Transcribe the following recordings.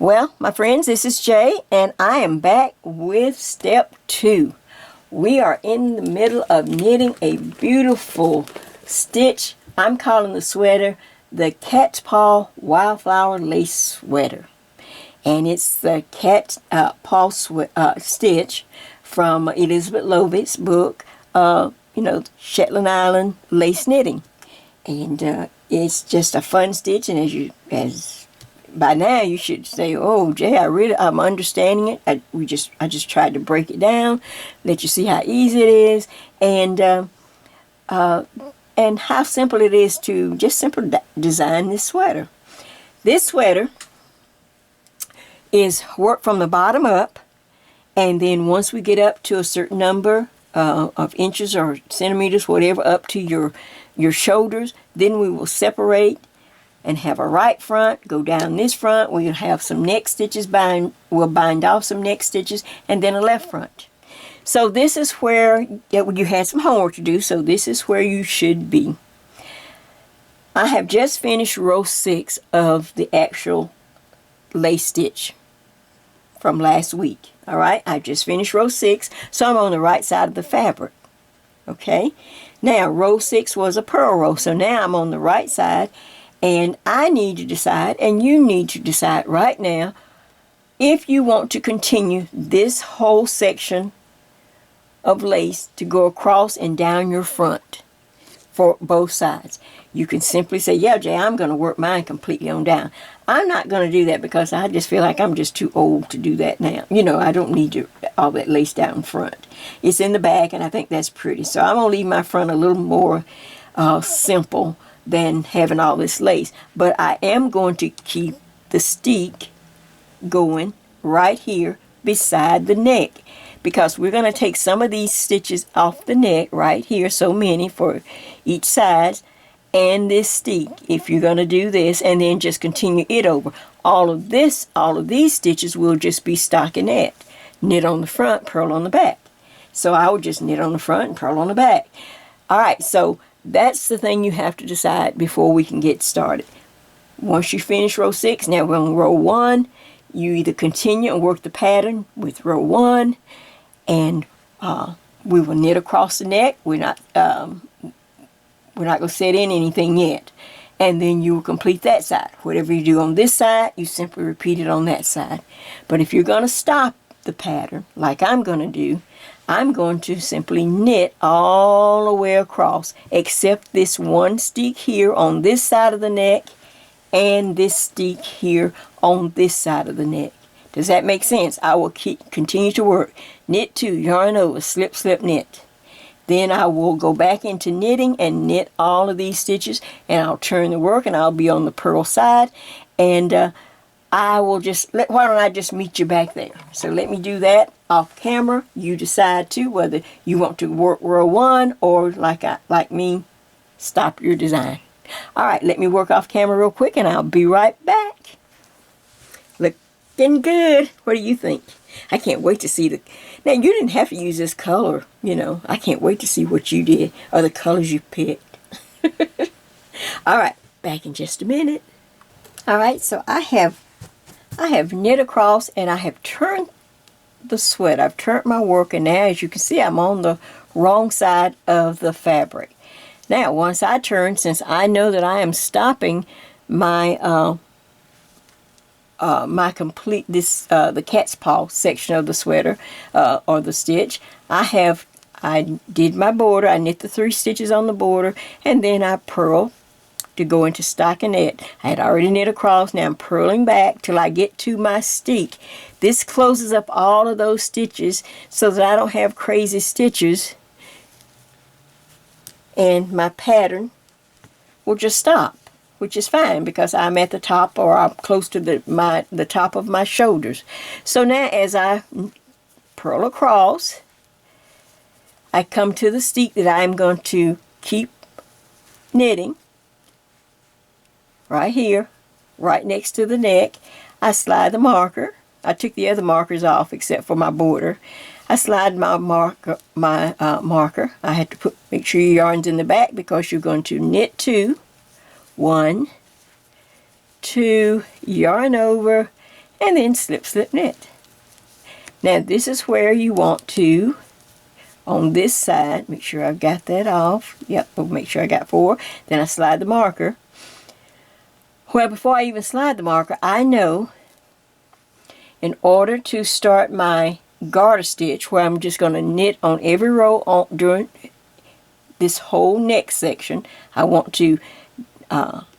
Well, my friends, this is Jay, and I am back with step 2. We are in the middle of knitting a beautiful stitch. I'm calling the sweater the Cat's Paw Wildflower Lace Sweater. And it's the Cat's Paw stitch from Elizabeth Lovett's book, Shetland Island Lace Knitting. And it's just a fun stitch, and by now you should say, "Oh, Jay, I'm understanding it." I just tried to break it down, let you see how easy it is, and how simple it is to just simply design this sweater. This sweater is work from the bottom up, and then once we get up to a certain number of inches or centimeters, whatever, up to your shoulders, then we will separate and have a right front, go down this front, we'll have some neck stitches, we'll bind off some neck stitches, and then a left front. So this is where you had some homework to do, so this is where you should be. I have just finished row 6 of the actual lace stitch from last week. Alright, I just finished row 6, so I'm on the right side of the fabric. Okay, now row 6 was a purl row, so now I'm on the right side. And I need to decide, and you need to decide right now, if you want to continue this whole section of lace to go across and down your front for both sides. You can simply say, "Yeah, Jay, I'm going to work mine completely on down." I'm not going to do that because I just feel like I'm just too old to do that now. I don't need all that lace down front. It's in the back, and I think that's pretty. So I'm going to leave my front a little more simple than having all this lace. But I am going to keep the steek going right here beside the neck, because we're going to take some of these stitches off the neck right here, so many for each side, and this steek, if you're going to do this, and then just continue it over. All of these stitches will just be stockinette. Knit on the front, purl on the back. So I would just knit on the front and purl on the back. Alright, so that's the thing you have to decide before we can get started. Once you finish row 6, now we're on row 1. You either continue and work the pattern with row 1, and we will knit across the neck. We're not going to set in anything yet. And then you will complete that side. Whatever you do on this side, you simply repeat it on that side. But if you're going to stop the pattern, like I'm going to do, I'm going to simply knit all the way across, except this one steek here on this side of the neck, and this steek here on this side of the neck. Does that make sense? I will continue to work. Knit 2, yarn over, slip, slip, knit. Then I will go back into knitting and knit all of these stitches, and I'll turn the work, and I'll be on the purl side, and I will why don't I just meet you back there? So let me do that off camera. You decide too whether you want to work row 1 or like me, stop your design. Alright, let me work off camera real quick, and I'll be right back. Looking good. What do you think? I can't wait to see now you didn't have to use this color, I can't wait to see what you did or the colors you picked. Alright, back in just a minute. Alright, so I have knit across, and I have turned the sweater. I've turned my work, and now as you can see, I'm on the wrong side of the fabric. Now once I turn, since I know that I am stopping my the cat's paw section of the sweater or the stitch, I did my border. I knit the 3 stitches on the border, and then I purl to go into stockinette. I had already knit across. Now I'm purling back till I get to my steek. This closes up all of those stitches so that I don't have crazy stitches, and my pattern will just stop, which is fine because I'm at the top, or I'm close to the top of my shoulders. So now as I purl across, I come to the steek that I'm going to keep knitting right here, right next to the neck. I slide the marker. I took the other markers off except for my border. I slide my marker. I had to make sure your yarn's in the back because you're going to knit 2, 1, 2, yarn over, and then slip, slip, knit. Now this is where you want to, on this side, make sure I've got that off. Yep, we'll make sure I got 4. Then I slide the marker. Well, before I even slide the marker, I know in order to start my garter stitch, where I'm just going to knit on every row during this whole neck section, I want to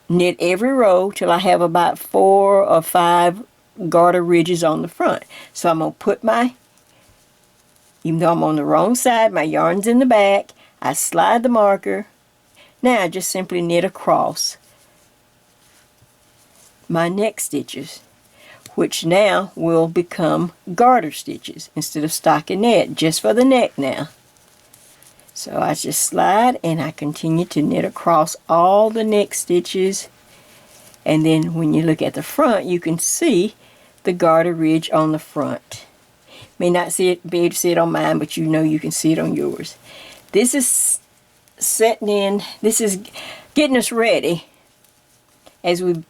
knit every row till I have about 4 or 5 garter ridges on the front. So I'm going to put my, even though I'm on the wrong side, my yarn's in the back, I slide the marker. Now I just simply knit across my neck stitches, which now will become garter stitches instead of stockinette, just for the neck now. So I just slide and I continue to knit across all the neck stitches, and then when you look at the front you can see the garter ridge on the front. May not be able to see it on mine, but you know you can see it on yours. This is setting in, this is getting us ready as we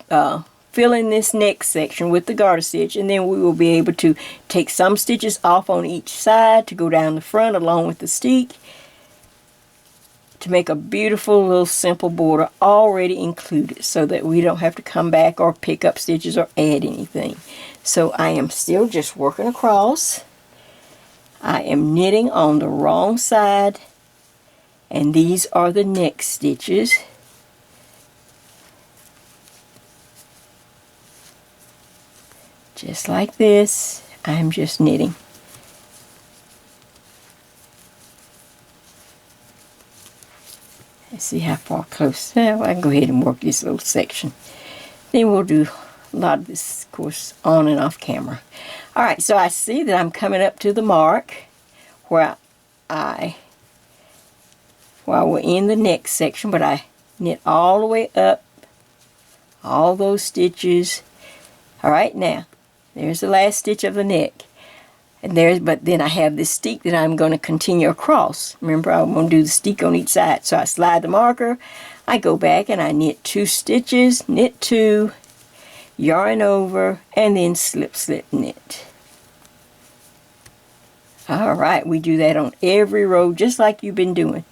fill in this neck section with the garter stitch, and then we will be able to take some stitches off on each side to go down the front along with the steek to make a beautiful little simple border already included, so that we don't have to come back or pick up stitches or add anything. So I am still just working across. I am knitting on the wrong side, and these are the neck stitches. Just like this, I'm just knitting. Let's see how far close. Well, I can go ahead and work this little section. Then we'll do a lot of this, of course, on and off camera. Alright, so I see that I'm coming up to the mark where we're in the neck section, but I knit all the way up, all those stitches. Alright, now, there's the last stitch of the neck. And but then I have this steek that I'm going to continue across. Remember, I'm going to do the steek on each side. So I slide the marker, I go back and I knit 2 stitches, knit 2, yarn over, and then slip, slip, knit. Alright, we do that on every row just like you've been doing.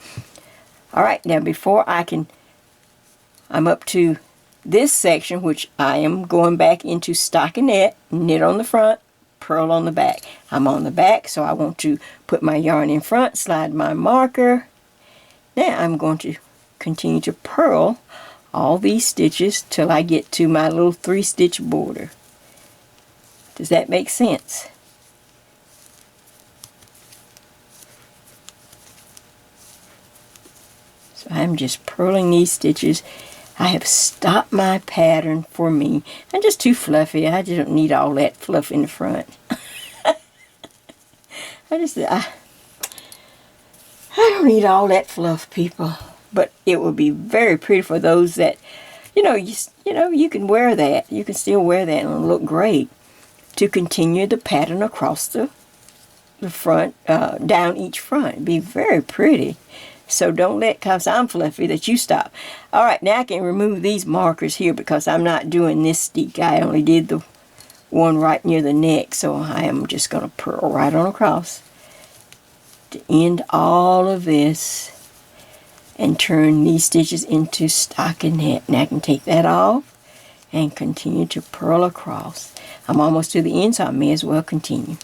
Alright, now before I'm up to this section, which I am going back into stockinette, knit on the front, purl on the back. I'm on the back, so I want to put my yarn in front, slide my marker. Now I'm going to continue to purl all these stitches till I get to my little 3-stitch border. Does that make sense? So I'm just purling these stitches. I have stopped my pattern for me. I'm just too fluffy. I just don't need all that fluff in the front. I don't need all that fluff, people. But it would be very pretty for those that, you know, you can wear that. You can still wear that and it'll look great. To continue the pattern across the front, down each front. It'd be very pretty. So don't let, because I'm fluffy, that you stop. Alright, now I can remove these markers here because I'm not doing this steek. I only did the one right near the neck, so I am just going to purl right on across to end all of this and turn these stitches into stockinette. Now I can take that off and continue to purl across. I'm almost to the end, so I may as well continue.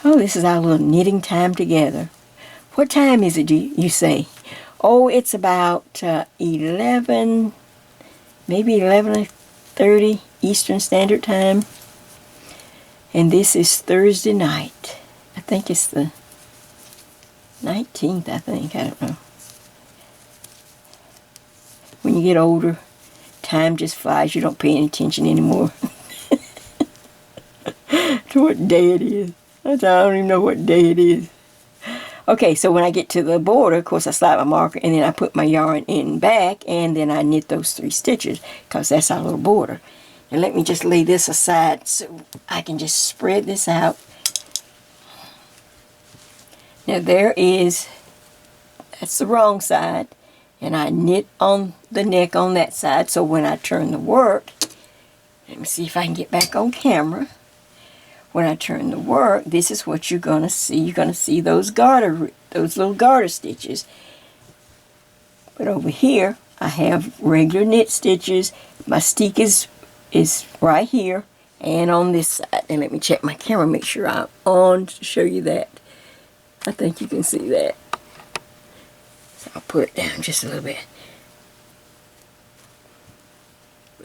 Oh, this is our little knitting time together. What time is it, do you say? Oh, it's about 11, maybe 11:30 Eastern Standard Time. And this is Thursday night. I think it's the 19th, I think. I don't know. When you get older, time just flies. You don't pay any attention anymore to what day it is. I don't even know what day it is. Okay, so when I get to the border, of course, I slide my marker, and then I put my yarn in back, and then I knit those 3 stitches, because that's our little border. And let me just lay this aside so I can just spread this out. Now that's the wrong side, and I knit on the neck on that side, so when I turn the work, Let me see if I can get back on camera. When I turn the work, this is what you're going to see. You're going to see those little garter stitches. But over here, I have regular knit stitches. My stick is right here and on this side. And let me check my camera, make sure I'm on to show you that. I think you can see that. So I'll put it down just a little bit.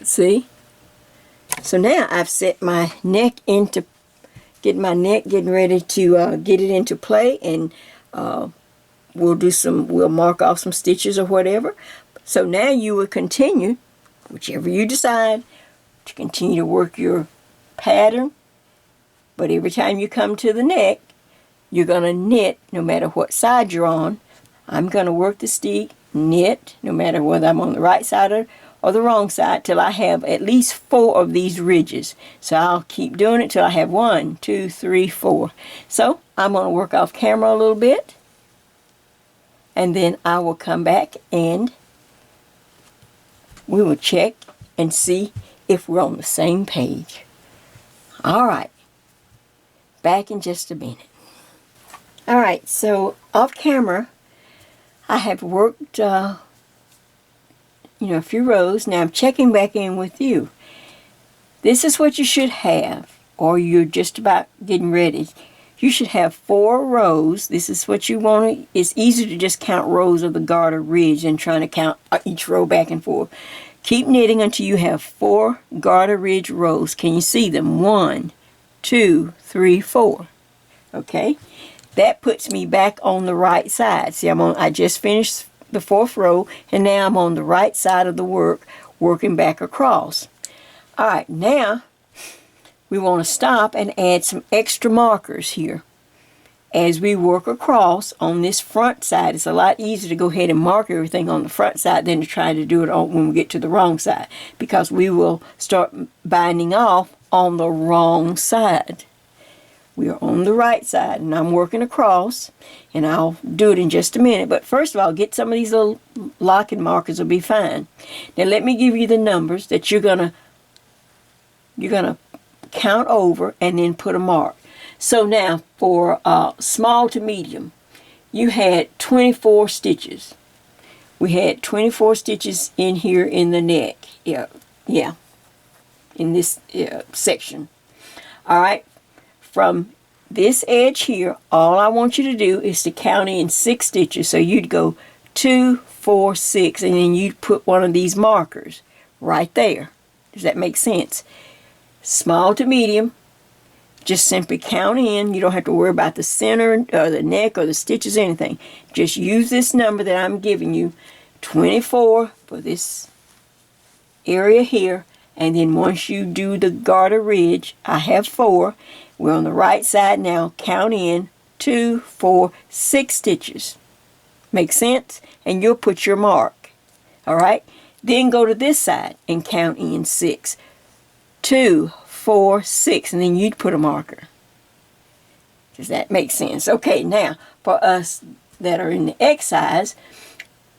See? So now I've set my neck into, getting ready to get it into play, and we'll mark off some stitches or whatever. So now you will continue, whichever you decide, to continue to work your pattern. But every time you come to the neck, you're going to knit no matter what side you're on. I'm going to work the stick, knit, no matter whether I'm on the right side or the wrong side, till I have at least 4 of these ridges. So I'll keep doing it till I have 1, 2, 3, 4. So I'm going to work off camera a little bit, and then I will come back and we will check and see if we're on the same page. All right, back in just a minute. All right, so off camera, I have worked a few rows. Now I'm checking back in with you. This is what you should have, or you're just about getting ready. You should have 4 rows. This is what you want to, it's easy to just count rows of the garter ridge than trying to count each row back and forth. Keep knitting until you have 4 garter ridge rows. Can you see them? 1, 2, 3, 4. Okay? That puts me back on the right side. See, I just finished the 4th row, and now I'm on the right side of the work, working back across. All right, now we want to stop and add some extra markers here. As we work across on this front side, it's a lot easier to go ahead and mark everything on the front side than to try to do it when we get to the wrong side, because we will start binding off on the wrong side. We are on the right side, and I'm working across, and I'll do it in just a minute. But first of all, get some of these little locking markers will be fine. Now let me give you the numbers that you're gonna count over and then put a mark. So now for small to medium, you had 24 stitches. We had 24 stitches in here in the neck. Yeah, in this section. All right. From this edge here, all I want you to do is to count in 6 stitches. So you'd go 2, 4, 6, and then you'd put one of these markers right there. Does that make sense? Small to medium, just simply count in. You don't have to worry about the center or the neck or the stitches or anything. Just use this number that I'm giving you, 24 for this area here. And then once you do the garter ridge, I have 4. We're on the right side now. Count in 2, 4, 6 stitches. Make sense? And you'll put your mark. All right? Then go to this side and count in 6. 2, 4, 6. And then you'd put a marker. Does that make sense? Okay, now, for us that are in the X size,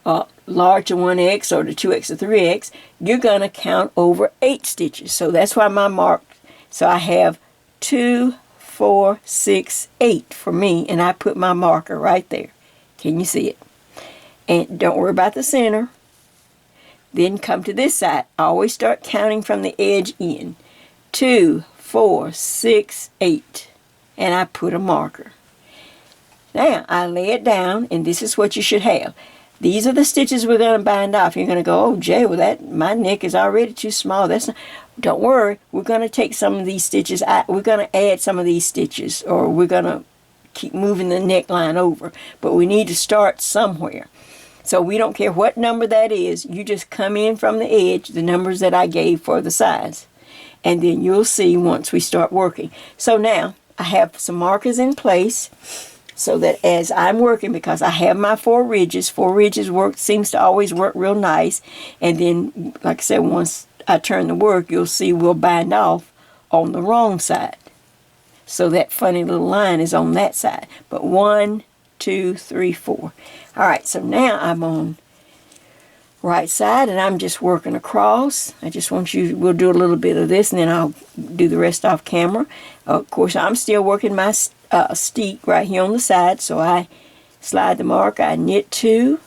large to 1X or the 2X or 3X, you're going to count over 8 stitches. So that's why my mark, so I have 2, 4, 6, 8 for me, and I put my marker right there. Can you see it? And don't worry about the center. Then come to this side. I always start counting from the edge in. 2, 4, 6, 8. And I put a marker. Now I lay it down, and this is what you should have. These are the stitches we're going to bind off. You're going to go, oh, Jay, well, my neck is already too small. That's not. Don't worry. We're going to take some of these stitches out. We're going to add some of these stitches, or we're going to keep moving the neckline over. But we need to start somewhere. So we don't care what number that is. You just come in from the edge, the numbers that I gave for the size. And then you'll see once we start working. So now I have some markers in place, so that as I'm working, because I have my 4 ridges seems to always work real nice. And then, like I said, once I turn the work, you'll see we'll bind off on the wrong side. So that funny little line is on that side. But 1, 2, 3, 4. All right, so now I'm on right side, and I'm just working across. I just want you, we'll do a little bit of this and then I'll do the rest off camera. Of course, I'm still working my steek right here on the side, so I slide the mark, I knit 2,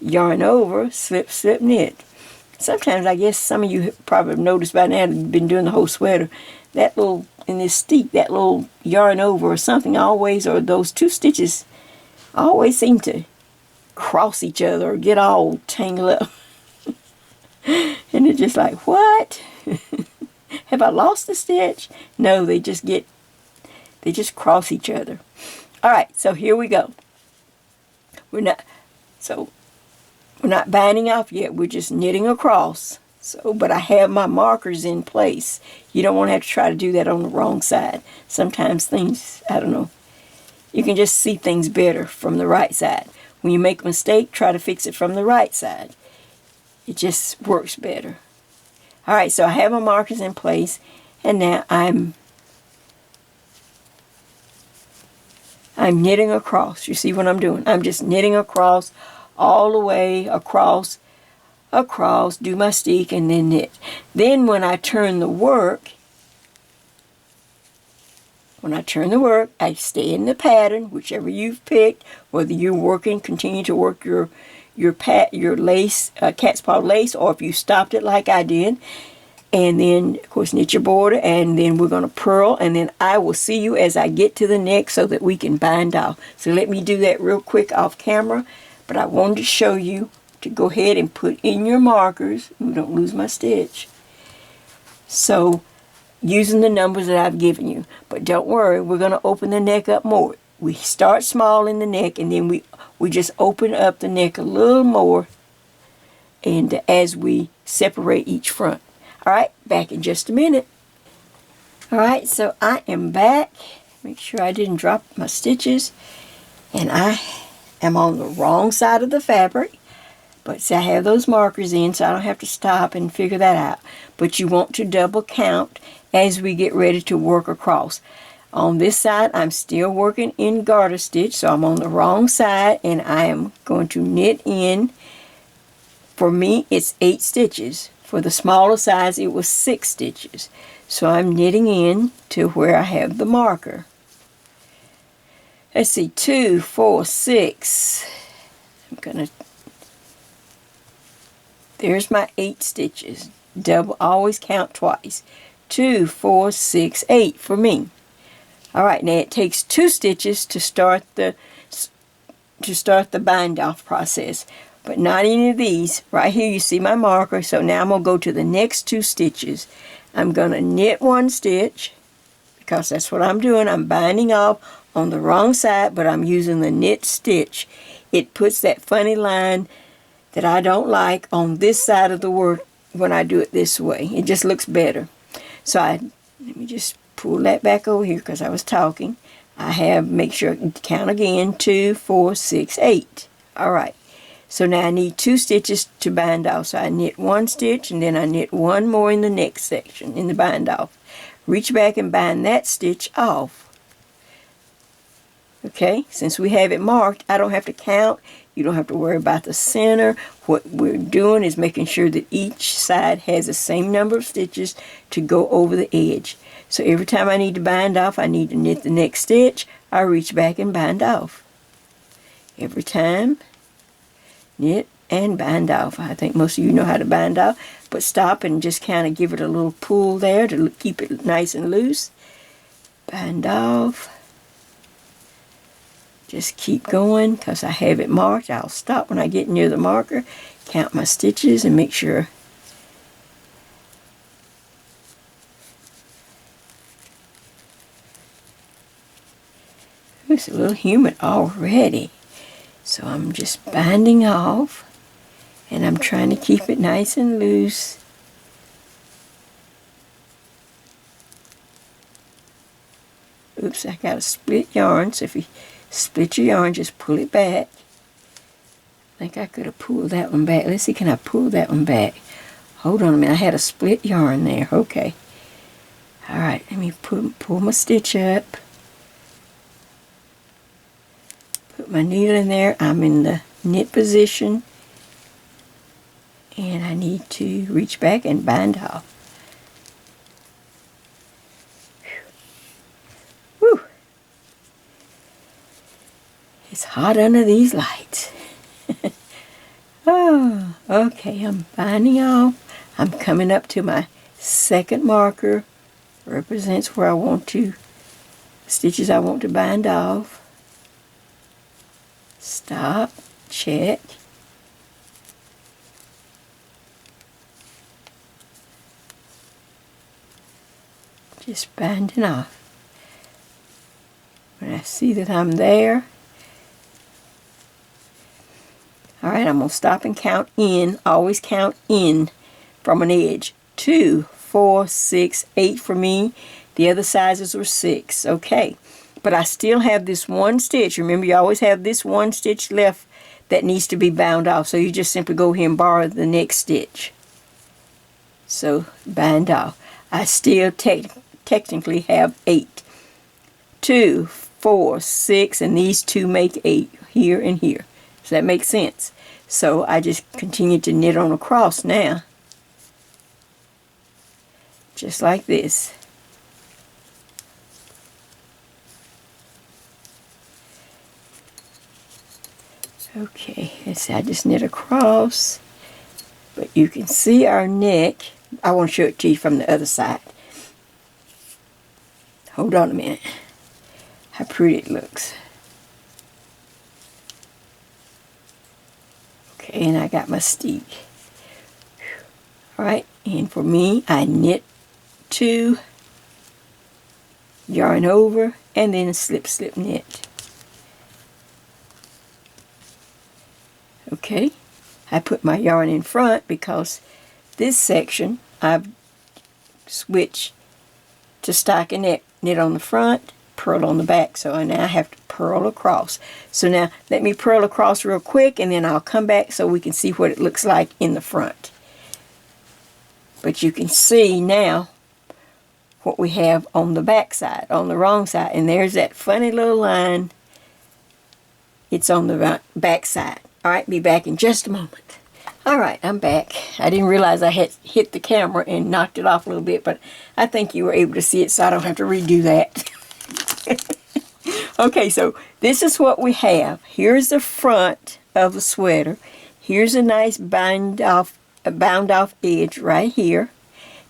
yarn over, slip, slip, knit. Sometimes, I guess some of you probably have noticed by now, you've been doing the whole sweater, that little, in this steek, that little yarn over or something always, or those 2 stitches always seem to cross each other or get all tangled up. And it's just like, what? Have I lost a stitch? No, they just cross each other. All right, so here we go. We're not binding off yet. We're just knitting across. So, but I have my markers in place. You don't want to have to try to do that on the wrong side. Sometimes things, I don't know, you can just see things better from the right side. When you make a mistake, try to fix it from the right side. It just works better. All right, so I have my markers in place, and now I'm knitting across. You see what I'm doing? I'm just knitting across, all the way across, do my steek, and then knit. Then when I turn the work, I stay in the pattern, whichever you've picked, whether you're working, continue to work your lace, cat's paw lace, or if you stopped it like I did. And then, of course, knit your border, and then we're going to purl, and then I will see you as I get to the neck so that we can bind off. So let me do that real quick off camera, but I wanted to show you to go ahead and put in your markers. Ooh, don't lose my stitch. So, using the numbers that I've given you. But don't worry, we're going to open the neck up more. We start small in the neck, and then we just open up the neck a little more, and as we separate each front. All right, back in just a minute. All right, so I am back. Make sure I didn't drop my stitches. And I am on the wrong side of the fabric. But see, I have those markers in, so I don't have to stop and figure that out. But you want to double count as we get ready to work across. On this side, I'm still working in garter stitch, so I'm on the wrong side, and I am going to knit in. For me, it's 8 stitches. For the smaller size, it was 6 stitches. So I'm knitting in to where I have the marker. Let's see, 2, 4, 6. There's my 8 stitches. Double, always count twice. 2, 4, 6, 8 for me. All right, now it takes 2 stitches to start the bind off process. But not any of these. Right here you see my marker, so now I'm going to go to the next 2 stitches. I'm going to knit 1 stitch, because that's what I'm doing. I'm binding off on the wrong side, but I'm using the knit stitch. It puts that funny line that I don't like on this side of the work when I do it this way. It just looks better. So let me just pull that back over here because I was talking. Make sure I count again, 2, 4, 6, 8. All right. So now I need 2 stitches to bind off. So I knit 1 stitch, and then I knit 1 more in the next section, in the bind off. Reach back and bind that stitch off. Okay, since we have it marked, I don't have to count. You don't have to worry about the center. What we're doing is making sure that each side has the same number of stitches to go over the edge. So every time I need to bind off, I need to knit the next stitch. I reach back and bind off. Every time. Knit and bind off. I think most of you know how to bind off, but stop and just kind of give it a little pull there to keep it nice and loose. Bind off. Just keep going because I have it marked. I'll stop when I get near the marker, count my stitches, and make sure. It's a little humid already. So I'm just binding off, and I'm trying to keep it nice and loose. Oops, I got a split yarn, so if you split your yarn, just pull it back. I think I could have pulled that one back. Let's see, can I pull that one back? Hold on a minute, I had a split yarn there. Okay. All right, let me pull my stitch up. Put my needle in there. I'm in the knit position. And I need to reach back and bind off. Whew. It's hot under these lights. Oh, okay, I'm binding off. I'm coming up to my second marker. Represents where I want to, stitches I want to bind off. Stop, check. Just binding off. When I see that I'm there, all right, I'm going to stop and count in. Always count in from an edge. 2, 4, 6, 8 for me. The other sizes were 6. Okay, but I still have this one stitch. Remember, you always have this one stitch left that needs to be bound off. So you just simply go here and borrow the next stitch. So bind off. I still technically have 8. 2, 4, 6, and these two make 8 here and here. Does that make sense? So I just continue to knit on across now. Just like this. Okay, so I just knit across. But you can see our neck. I want to show it to you from the other side. Hold on a minute. How pretty it looks. Okay, and I got my steek. Alright, and for me, I knit 2, yarn over, and then slip, slip, knit. Okay, I put my yarn in front because this section I've switched to stockinette, knit on the front, purl on the back. So now I have to purl across. So now let me purl across real quick, and then I'll come back so we can see what it looks like in the front. But you can see now what we have on the back side, on the wrong side. And there's that funny little line. It's on the back side. All right, be back in just a moment. All right, I'm back. I didn't realize I had hit the camera and knocked it off a little bit, but I think you were able to see it, so I don't have to redo that. Okay, so this is what we have. Here's the front of the sweater. Here's a nice bound off edge right here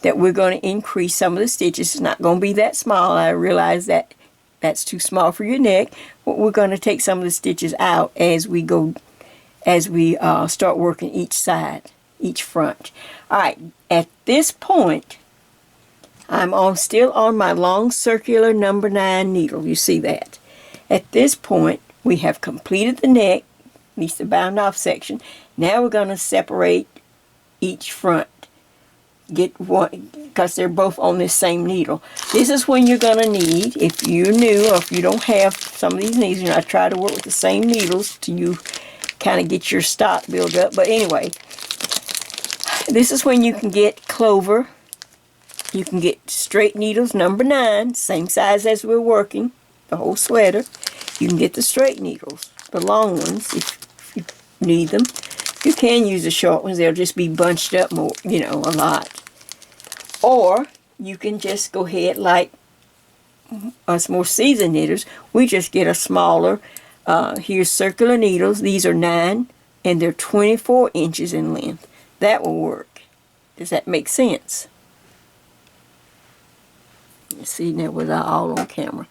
that we're going to increase some of the stitches. It's not going to be that small. I realize that that's too small for your neck, but we're going to take some of the stitches out as we go, as we start working each side, each front. All right, at this point, I'm still on my long circular number 9 needle. You see that? At this point, we have completed the neck, at least the bound off section. Now we're going to separate each front. Get one, because they're both on this same needle. This is when you're going to need, if you're new or if you don't have some of these needles, I try to work with the same needles till you kind of get your stock built up. But anyway, this is when you can get clover. You can get straight needles, number 9, same size as we're working, the whole sweater. You can get the straight needles, the long ones, if you need them. You can use the short ones, they'll just be bunched up more, a lot. Or you can just go ahead, like us more seasoned knitters, we just get a smaller, here's circular needles. These are 9 and they're 24 inches in length. That will work. Does that make sense? See, that was all on camera.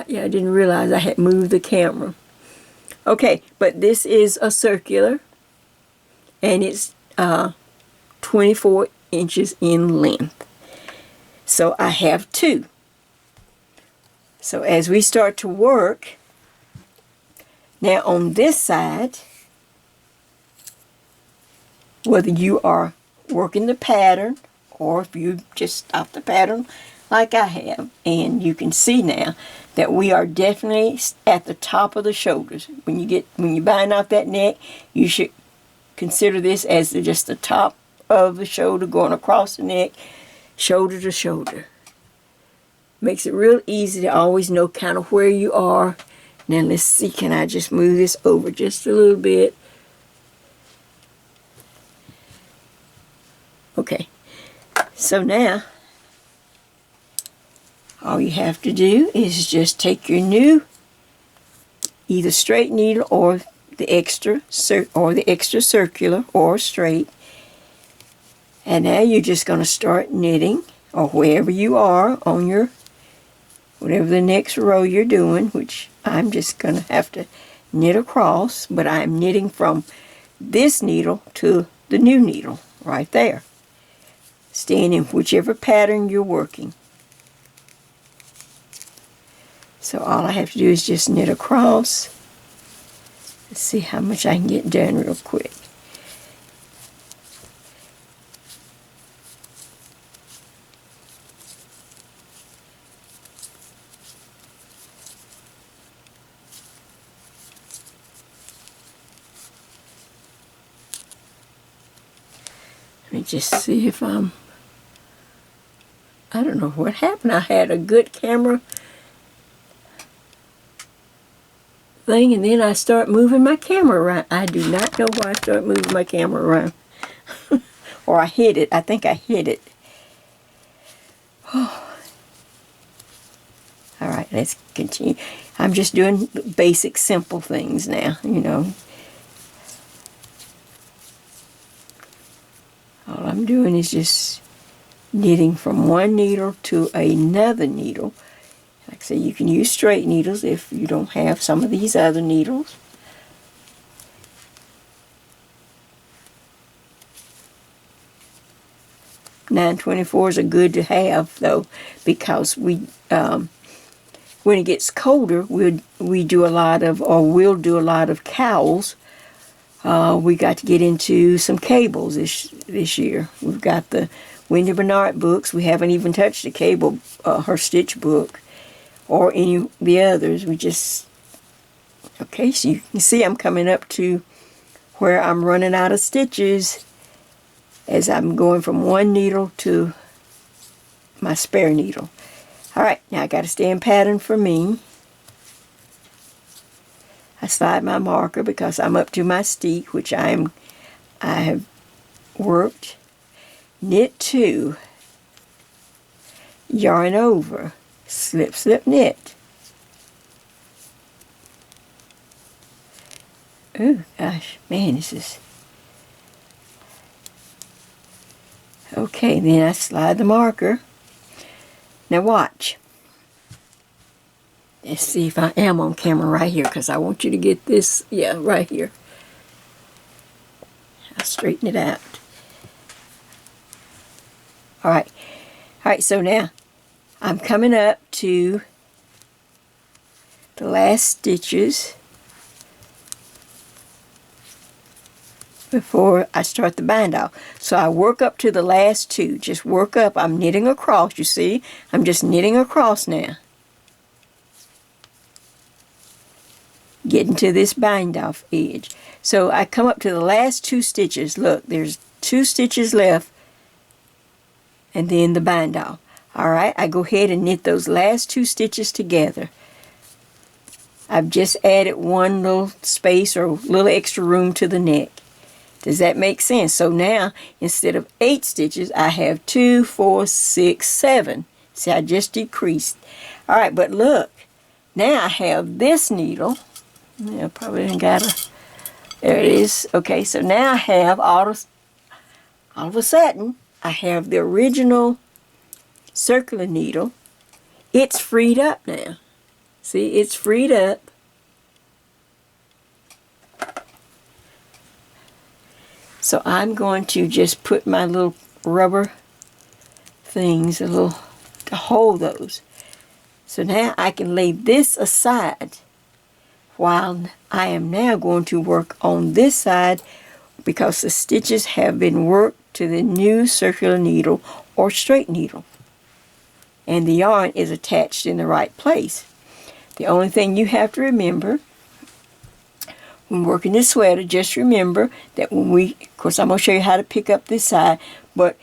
Yeah, I didn't realize I had moved the camera. Okay, but this is a circular, and it's 24 inches in length. So I have 2. So as we start to work, now on this side, whether you are working the pattern or if you just stop the pattern like I have, and you can see now that we are definitely at the top of the shoulders. When you bind off that neck, you should consider this as just the top of the shoulder going across the neck, shoulder to shoulder. Makes it real easy to always know kind of where you are. Now let's see, can I just move this over just a little bit? Okay, so now all you have to do is just take your new either straight needle or the extra circular or straight, and now you're just going to start knitting, or wherever you are on your whatever the next row you're doing, which I'm just going to have to knit across, but I'm knitting from this needle to the new needle right there, staying in whichever pattern you're working. So all I have to do is just knit across. Let's see how much I can get done real quick. Let me just see if I don't know what happened. I had a good camera thing, and then I start moving my camera around. I do not know why I start moving my camera around. Or I hit it. I think I hit it. Oh. All right, let's continue. I'm just doing basic, simple things now, you know. All I'm doing is just knitting from one needle to another needle. Like I say, you can use straight needles if you don't have some of these other needles. .924s are good to have, though, because we, when it gets colder, we do a lot of, or we'll do a lot of cowls. We got to get into some cables this year. We've got the Wendy Bernard books. We haven't even touched the cable, her stitch book, or any of the others. We just, okay, so you can see I'm coming up to where I'm running out of stitches as I'm going from one needle to my spare needle. All right, now I got to stay in pattern for me. I slide my marker because I'm up to my steek, which I have worked. Knit 2, yarn over, slip, slip, knit. Oh gosh, man, this is... Okay, then I slide the marker. Now watch. Let's see if I am on camera right here, because I want you to get this, yeah, right here. I'll straighten it out. All right, so now I'm coming up to the last stitches before I start the bind off. So I work up to the last two. Just work up. I'm knitting across, you see? I'm just knitting across now. Getting to this bind off edge. So I come up to the last two stitches. Look, there's 2 stitches left, and then the bind off. Alright, I go ahead and knit those last 2 stitches together. I've just added one little space or little extra room to the neck. Does that make sense? So now, instead of 8 stitches, I have 2, 4, 6, 7. See, I just decreased. Alright, but look, now I have this needle. Yeah, probably ain't got a... There it is. Okay, so now I have all of a sudden, I have the original circular needle. It's freed up now. See, it's freed up. So I'm going to just put my little rubber things, to hold those. So now I can lay this aside while I am now going to work on this side, because the stitches have been worked to the new circular needle or straight needle, and the yarn is attached in the right place. The only thing you have to remember when working this sweater, just remember that when of course I'm going to show you how to pick up this side, but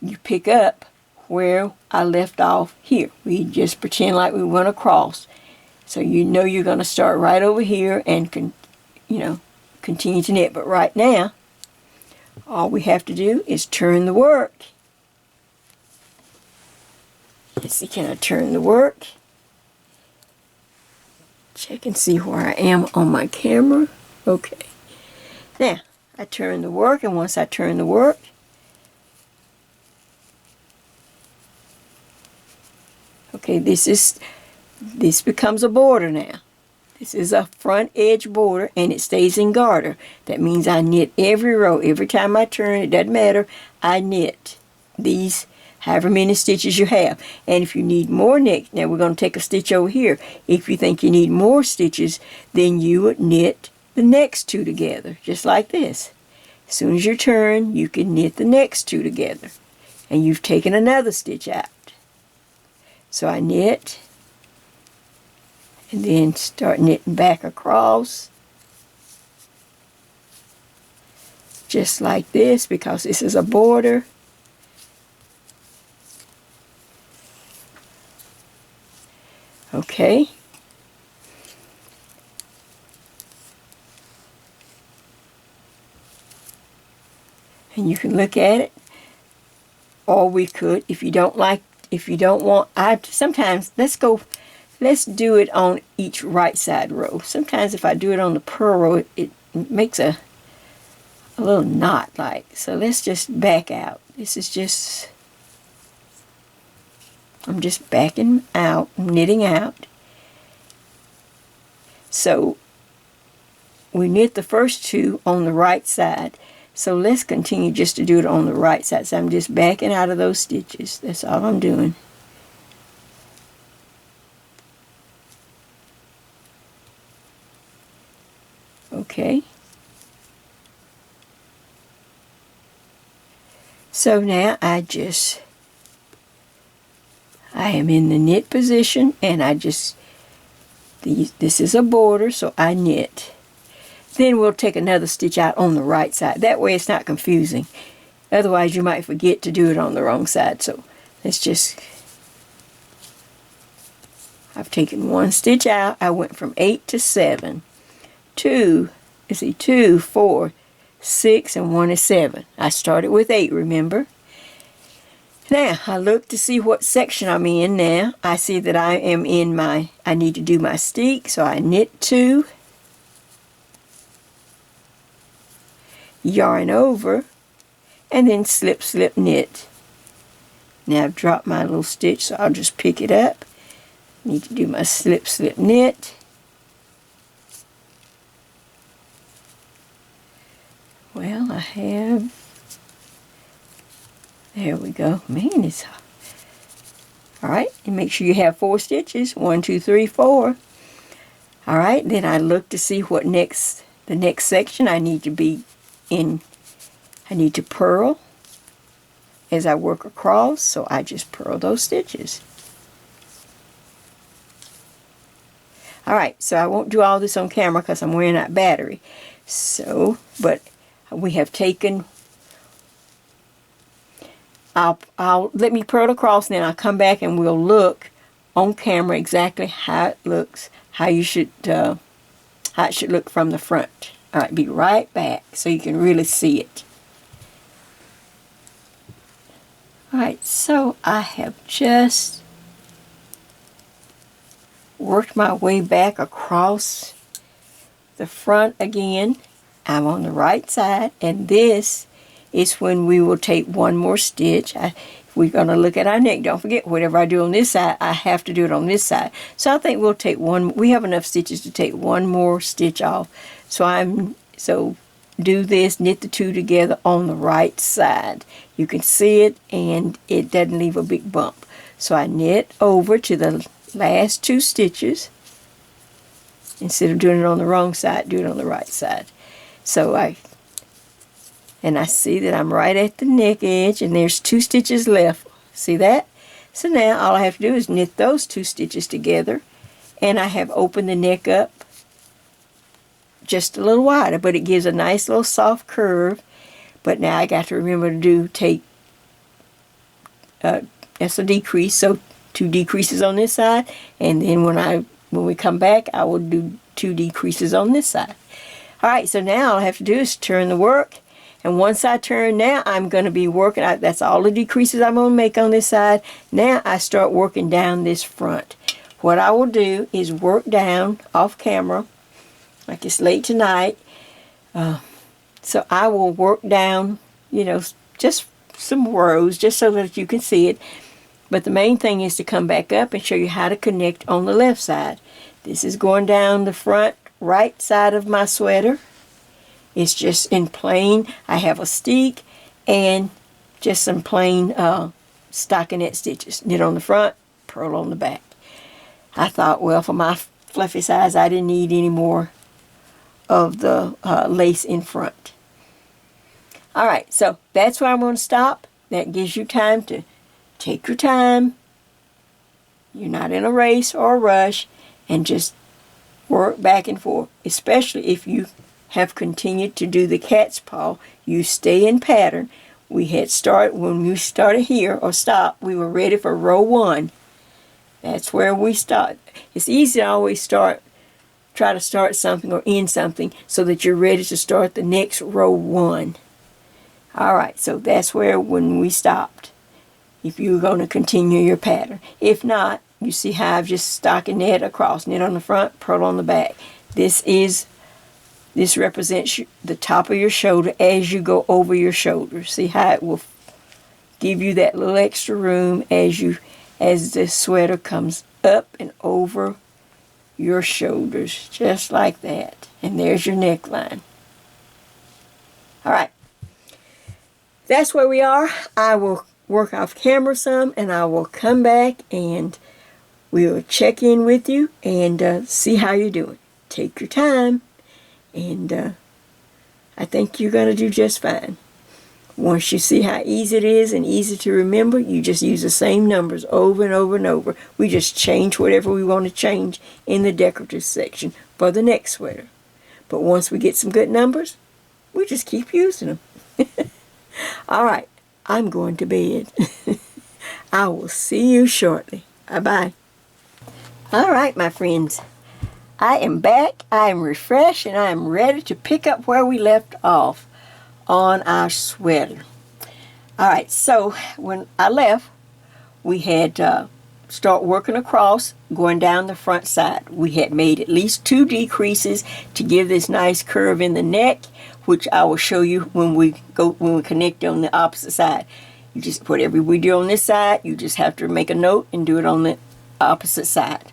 you pick up where I left off here. We just pretend like we went across. So you know you're going to start right over here and continue to knit. But right now, All we have to do is turn the work. Let's see, can I turn the work? Check and see where I am on my camera. Okay. Now, I turn the work, and once I turn the work, okay, this becomes a border now. This is a front edge border, and it stays in garter. That means I knit every row. Every time I turn, it doesn't matter, I knit these however many stitches you have. And if you need more next, now we're going to take a stitch over here. If you think you need more stitches, then you would knit the next two together, just like this. As soon as you turn, you can knit the next two together. And you've taken another stitch out. So I knit, and then start knitting back across. Just like this, because this is a border. Okay. And you can look at it, or we could, if you don't want, sometimes, let's do it on each right side row. Sometimes if I do it on the purl row, it makes a little knot like. So let's just back out. This is just, I'm just backing out, knitting out. So we knit the first two on the right side. So let's continue just to do it on the right side. So I'm just backing out of those stitches. That's all I'm doing. Okay. So now I am in the knit position, and this is a border, so I knit. Then we'll take another stitch out on the right side. That way it's not confusing. Otherwise you might forget to do it on the wrong side. So let's just, I've taken one stitch out. I went from 8 to 7. 2, 4, 6, and 1 is 7. I started with 8, remember? Now, I look to see what section I'm in now. I see that I need to do my steek, so I knit 2, yarn over, and then slip, slip, knit. Now I've dropped my little stitch, so I'll just pick it up. Need to do my slip, slip, knit. Well, I have, there we go. Man, it's, all right, and make sure you have 4 stitches. 1, 2, 3, 4. All right, then I look to see what the next section I need to be in. I need to purl as I work across, so I just purl those stitches. All right, so I won't do all this on camera because I'm wearing out battery. So, but we have taken, I'll let me purl across, and then I'll come back and we'll look on camera exactly how it looks, how it should look from the front. All right, be right back so you can really see it. All right, so I have just worked my way back across the front again. I'm on the right side, and this is when we will take one more stitch. We're going to look at our neck. Don't forget, whatever I do on this side, I have to do it on this side. So I think we'll take one. We have enough stitches to take one more stitch off. So do this, knit the 2 together on the right side. You can see it, and it doesn't leave a big bump. So I knit over to the last 2 stitches. Instead of doing it on the wrong side, do it on the right side. So I see that I'm right at the neck edge, and there's 2 stitches left. See that? So now all I have to do is knit those 2 stitches together, and I have opened the neck up just a little wider, but it gives a nice little soft curve. But now I got to remember to take that's a decrease, so 2 decreases on this side, and then when we come back, I will do 2 decreases on this side. All right, so now all I have to do is turn the work, And once I turn, now I'm going to be working. That's all the decreases I'm going to make on this side. Now I start working down this front. What I will do is work down off camera, like it's late tonight. So I will work down, just some rows, just so that you can see it. But the main thing is to come back up and show you how to connect on the left side. This is going down the front right side of my sweater. It's just in plain. I have a stick and just some plain stockinette stitches. Knit on the front, purl on the back. I thought, well, for my fluffy size, I didn't need any more of the lace in front. All right, so that's where I'm going to stop. That gives you time to take your time. You're not in a race or a rush, and just work back and forth, especially if you have continued to do the cat's paw. You stay in pattern. When you started here or stopped, we were ready for row 1. That's where we start. It's easy to always try to start something or end something so that you're ready to start the next row 1. All right, so that's when we stopped, if you're going to continue your pattern. If not, you see how I've just stockinette across, knit on the front, purl on the back. This represents the top of your shoulder as you go over your shoulder. See how it will give you that little extra room as the sweater comes up and over your shoulders, just like that. And there's your neckline. All right. That's where we are. I will work off camera some, and I will come back and we'll check in with you and see how you're doing. Take your time. And I think you're going to do just fine. Once you see how easy it is and easy to remember, you just use the same numbers over and over and over. We just change whatever we want to change in the decorative section for the next sweater. But once we get some good numbers, we just keep using them. All right, I'm going to bed. I will see you shortly. Bye-bye. All right, my friends. I am back, I am refreshed, and I am ready to pick up where we left off on our sweater. Alright, so when I left, we had start working across, going down the front side. We had made at least 2 decreases to give this nice curve in the neck, which I will show you when we connect on the opposite side. You just, whatever we do on this side, you just have to make a note and do it on the opposite side.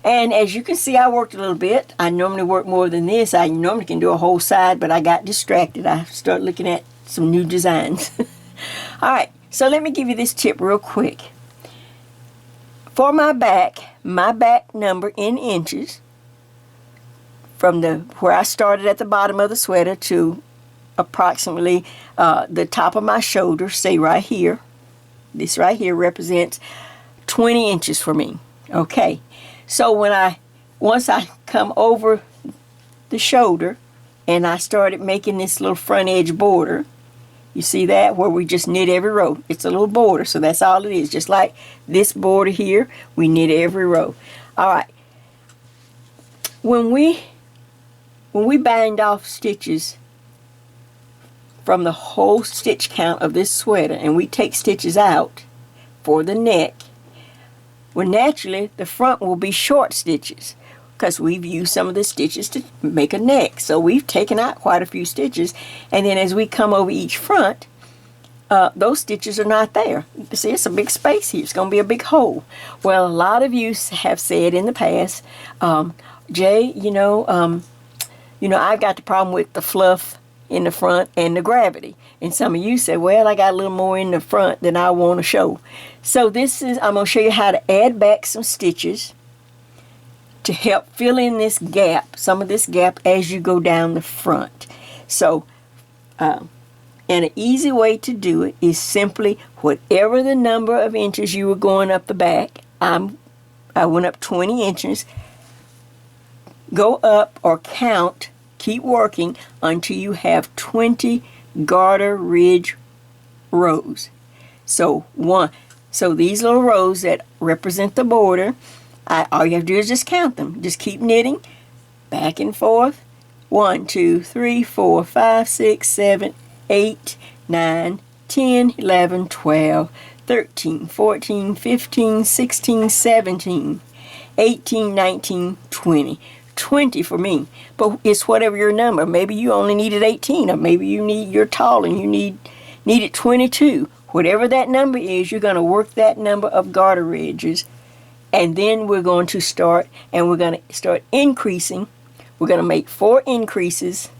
And as you can see, I worked a little bit. I normally work more than this. I normally can do a whole side, but I got distracted. I started looking at some new designs. All right, so let me give you this tip real quick. For my back number in inches, from where I started at the bottom of the sweater to approximately the top of my shoulder, say right here. This right here represents 20 inches for me. Okay. So once I come over the shoulder and I started making this little front edge border, you see that where we just knit every row. It's a little border, so that's all it is. Just like this border here, we knit every row. All right. When we bind off stitches from the whole stitch count of this sweater and we take stitches out for the neck, well, naturally, the front will be short stitches because we've used some of the stitches to make a neck. So we've taken out quite a few stitches, and then as we come over each front, those stitches are not there. See, it's a big space here. It's going to be a big hole. Well, a lot of you have said in the past, Jay, I've got the problem with the fluff in the front and the gravity. And some of you said, well, I got a little more in the front than I want to show. So I'm going to show you how to add back some stitches to help fill in this gap, some of this gap as you go down the front. So, and an easy way to do it is simply whatever the number of inches you were going up the back, I went up 20 inches, go up or count, keep working until you have 20 garter ridge rows. So these little rows that represent the border, all you have to do is just count them. Just keep knitting back and forth. 1, 2, 3, 4, 5, 6, 7, 8, 9, 10, 11, 12, 13, 14, 15, 16, 17, 18, 19, 20. 20 for me, but it's whatever your number. Maybe you only needed 18, or maybe you're tall and you needed 22. Whatever that number is, you're going to work that number of garter ridges, and then we're going to start increasing. We're going to make 4 increases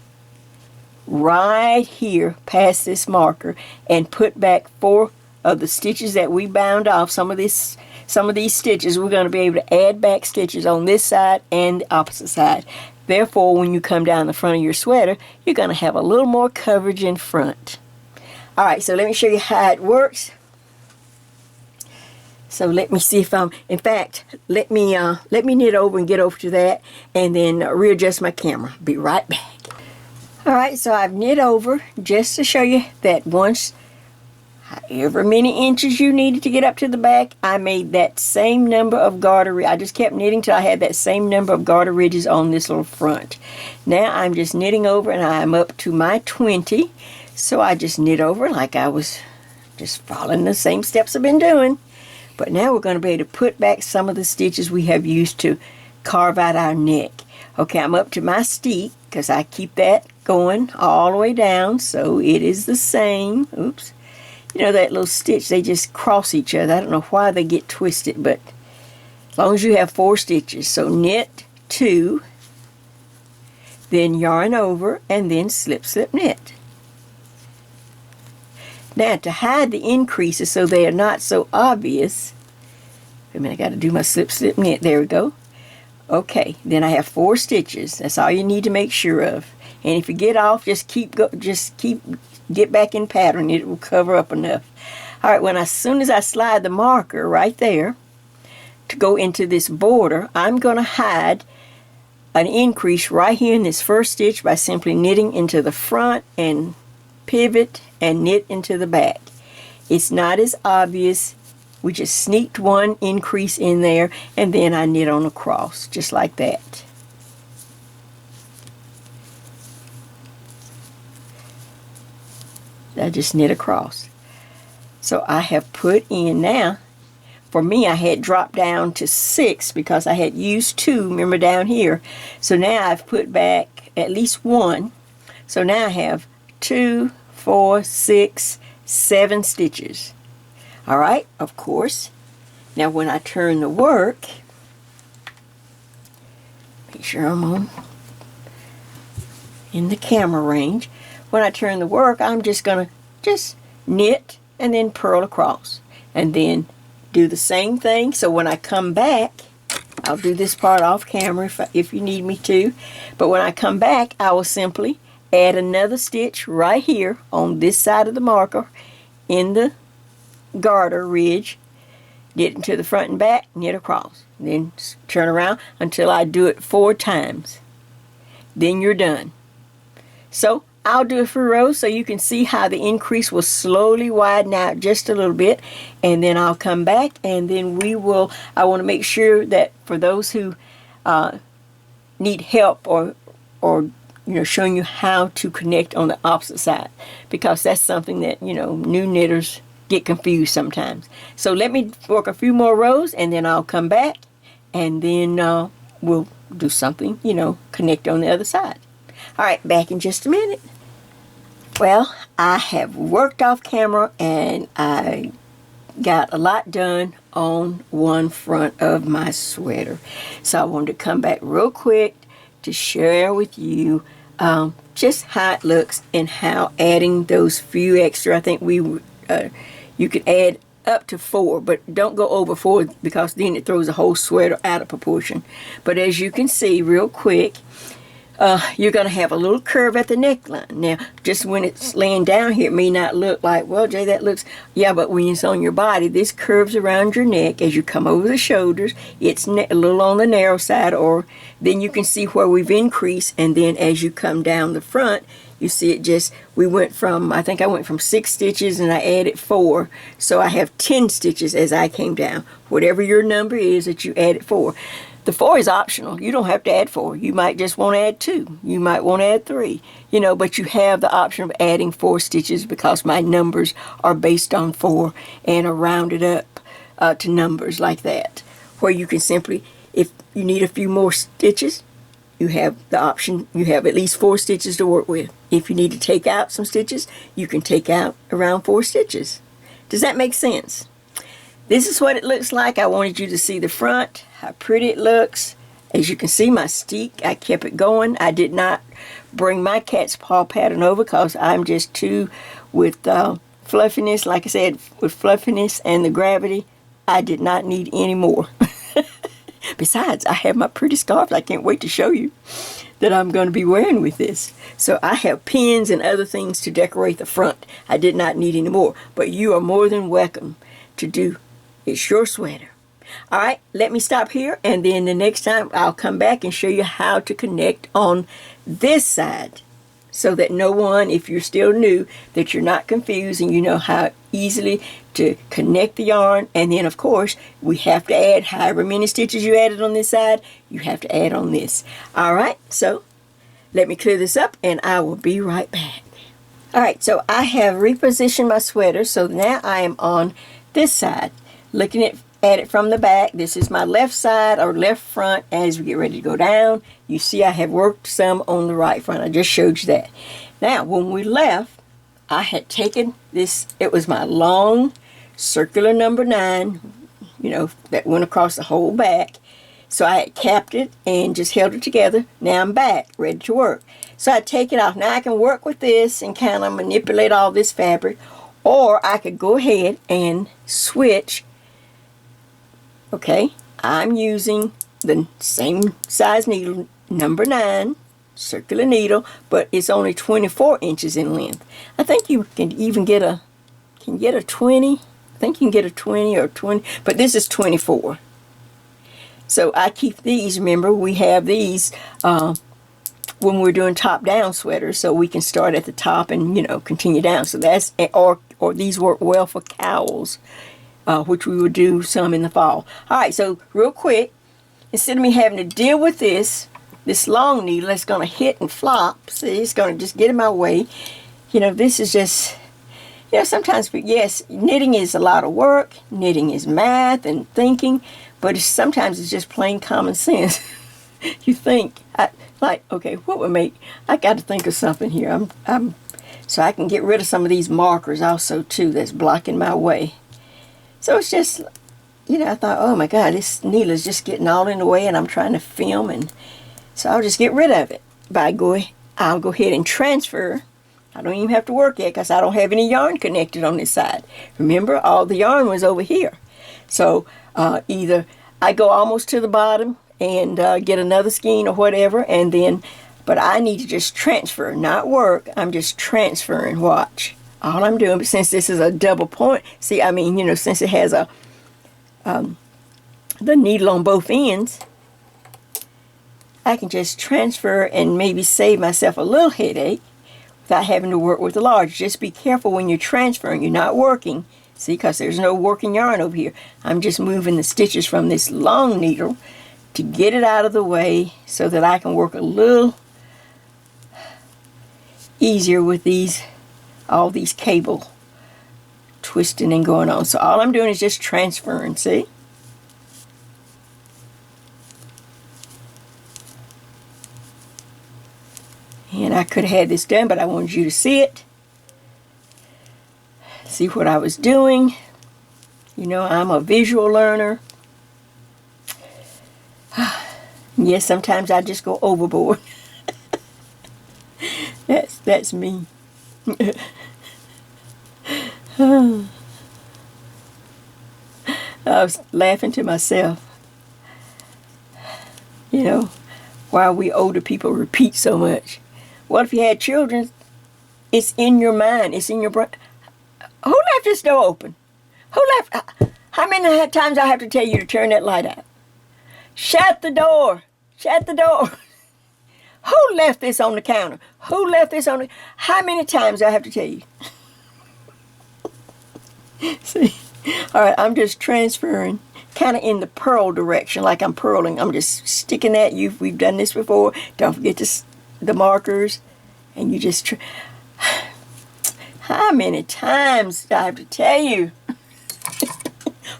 right here past this marker and put back 4 of the stitches that we bound off. Some of these stitches, we're going to be able to add back stitches on this side and the opposite side. Therefore, when you come down the front of your sweater, you're going to have a little more coverage in front. All right, so let me show you how it works. So let me see if in fact, let me knit over and get over to that, and then readjust my camera. Be right back. All right, so I've knit over just to show you that once, however many inches you needed to get up to the back, I made that same number of garter ridges. I just kept knitting till I had that same number of garter ridges on this little front. Now I'm just knitting over, and I'm up to my 20. So I just knit over like I was just following the same steps I've been doing. But now we're going to be able to put back some of the stitches we have used to carve out our neck. Okay, I'm up to my steep because I keep that going all the way down, so it is the same. Oops. You know that little stitch, they just cross each other. I don't know why they get twisted, but as long as you have 4 stitches. So knit 2, then yarn over, and then slip, slip, knit. Now to hide the increases so they are not so obvious, wait a minute, I got to do my slip, slip, knit. There we go. Okay, then I have 4 stitches. That's all you need to make sure of. And if you get off, get back in pattern. It will cover up enough. All right, as soon as I slide the marker right there to go into this border, I'm going to hide an increase right here in this first stitch by simply knitting into the front and pivot and knit into the back. It's not as obvious. We just sneaked one increase in there, and then I knit on across just like that. I just knit across. So I have put in now, for me I had dropped down to 6 because I had used 2, remember, down here. So now I've put back at least 1. So now I have 2, 4, 6, 7 stitches. All right, of course. Now when I turn the work, make sure I'm in the camera range. When I turn the work, I'm just going to knit and then purl across. And then do the same thing. So when I come back, I'll do this part off camera if you need me to. But when I come back, I will simply add another stitch right here on this side of the marker in the garter ridge. Knit into the front and back, knit across. Then turn around until I do it 4 times. Then you're done. So I'll do a few rows so you can see how the increase will slowly widen out just a little bit, and then I'll come back, and then I want to make sure that for those who need help or showing you how to connect on the opposite side, because that's something that new knitters get confused sometimes. So let me work a few more rows, and then I'll come back, and then we'll do something, connect on the other side. All right, back in just a minute. Well, I have worked off camera, and I got a lot done on one front of my sweater. So I wanted to come back real quick to share with you just how it looks and how adding those few extra, I think you could add up to 4, but don't go over 4 because then it throws the whole sweater out of proportion. But as you can see real quick, you're going to have a little curve at the neckline. Now, just when it's laying down here, it may not look like, well, Jay, that looks, yeah, but when it's on your body, this curves around your neck as you come over the shoulders. It's a little on the narrow side, or then you can see where we've increased, and then as you come down the front, you see it just, I think I went from 6 stitches and I added 4. So I have 10 stitches as I came down. Whatever your number is that you added 4. The 4 is optional. You don't have to add 4. You might just want to add 2. You might want to add 3. But you have the option of adding 4 stitches because my numbers are based on 4 and are rounded up to numbers like that. Where you can simply, if you need a few more stitches, you have the option, you have at least 4 stitches to work with. If you need to take out some stitches, you can take out around 4 stitches. Does that make sense? This is what it looks like. I wanted you to see the front, how pretty it looks. As you can see, my steek, I kept it going. I did not bring my cat's paw pattern over because I'm just too with fluffiness. Like I said, with fluffiness and the gravity, I did not need any more. Besides, I have my pretty scarf I can't wait to show you that I'm going to be wearing with this. So I have pins and other things to decorate the front. I did not need any more, but you are more than welcome to do. It's your sweater. All right, let me stop here, and then the next time I'll come back and show you how to connect on this side so that no one, if you're still new, that you're not confused and you know how easily to connect the yarn. And then, of course, we have to add however many stitches you added on this side, you have to add on this. All right, so let me clear this up, and I will be right back. All right, so I have repositioned my sweater, so now I am on this side. Looking at it from the back, this is my left side or left front. As we get ready to go down, you see I have worked some on the right front. I just showed you that. Now, when we left, I had taken this, it was my long circular number 9, that went across the whole back. So I had capped it and just held it together. Now I'm back, ready to work. So I take it off. Now I can work with this and kind of manipulate all this fabric, or I could go ahead and switch. Okay, I'm using the same size needle, number 9, circular needle, but it's only 24 inches in length. I think you can even get a 20. I think you can get a 20 or 20, but this is 24. So I keep these. Remember, we have these when we're doing top-down sweaters, so we can start at the top and continue down. So that's or these work well for cowls. Which we will do some in the fall. All right, so real quick, instead of me having to deal with this long needle that's going to hit and flop, see, it's going to just get in my way. This is just, sometimes, yes, knitting is a lot of work. Knitting is math and thinking, but sometimes it's just plain common sense. You think, okay, what would make, I got to think of something here. So I can get rid of some of these markers also, too, that's blocking my way. So it's just, I thought, oh my God, this needle is just getting all in the way and I'm trying to film, and so I'll just get rid of it. I'll go ahead and transfer. I don't even have to work yet because I don't have any yarn connected on this side. Remember, all the yarn was over here. So either I go almost to the bottom and get another skein or whatever, and then, but I need to just transfer, not work. I'm just transferring, watch. All I'm doing, but since this is a double point, see, since it has the needle on both ends, I can just transfer and maybe save myself a little headache without having to work with the large. Just be careful when you're transferring. You're not working, see, because there's no working yarn over here. I'm just moving the stitches from this long needle to get it out of the way so that I can work a little easier with all these cable twisting and going on. So all I'm doing is just transferring, see? And I could have had this done, but I wanted you to see it. See what I was doing. I'm a visual learner. Yes, sometimes I just go overboard. That's me. I was laughing to myself. Why we older people repeat so much. What if you had children? It's in your mind. It's in your brain. Who left this door open? Who left? How many times I have to tell you to turn that light out? Shut the door. Shut the door. Who left this on the counter? Who left this on the... How many times do I have to tell you? See? All right, I'm just transferring kind of in the purl direction, like I'm purling. I'm just sticking that. We've done this before. Don't forget the markers, and you just how many times do I have to tell you?